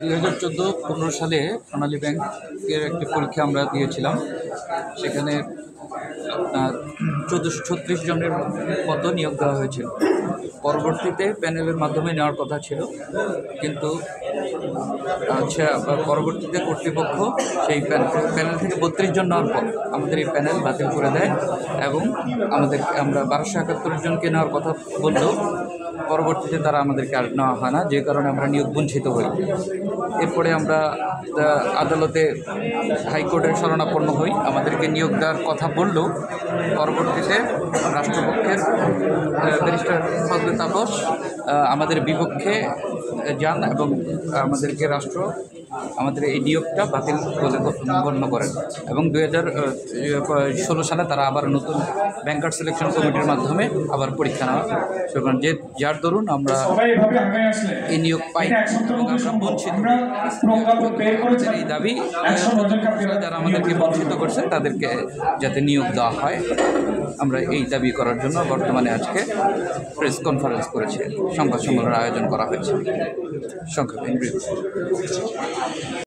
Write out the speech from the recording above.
2014-15 সালে সোনালী ব্যাংকের একটি পরীক্ষা আমরা দিয়েছিলাম। সেখানে আপনার 1436 জনের মতো নিয়োগ দেওয়া হয়েছিল। পরবর্তীতে প্যানেলের মাধ্যমে নেওয়ার কথা ছিল, কিন্তু পরবর্তীতে কর্তৃপক্ষ সেই প্যানেল থেকে 32 জন নেওয়ার পর আমাদের এই প্যানেল বাতিল করে দেয় এবং আমরা 1271 জনকে নেওয়ার কথা বললেও পরবর্তীতে তারা আমাদেরকে আর নেওয়া হয় না, যে কারণে আমরা নিয়োগ বঞ্চিত হই। এরপরে আমরা আদালতে হাইকোর্টের শরণাপন্ন হই। আমাদেরকে নিয়োগ দেওয়ার কথা বললেও পরবর্তীতে রাষ্ট্রপক্ষের ব্যারিস্টার ফজলে তাপস আমাদের বিপক্ষে যান এবং আমাদেরকে আমাদের এই নিয়োগটা বাতিল বলে গণ্য করেন এবং 2016 সালে তারা আবার নতুন ব্যাংকার সিলেকশন কমিটির মাধ্যমে আবার পরীক্ষা নেওয়া শুরু করেন, যার দরুন আমরা এই নিয়োগ পাই এবং আমরা বঞ্চিত। আমাদের এই দাবি যারা আমাদেরকে বঞ্চিত করছে তাদেরকে যাতে নিয়োগ দেওয়া হয়, আমরা এই দাবি করার জন্য বর্তমানে আজকে প্রেস কনফারেন্স করেছে, সংবাদ সম্মেলনের আয়োজন করা হয়েছে। সংক্ষেপে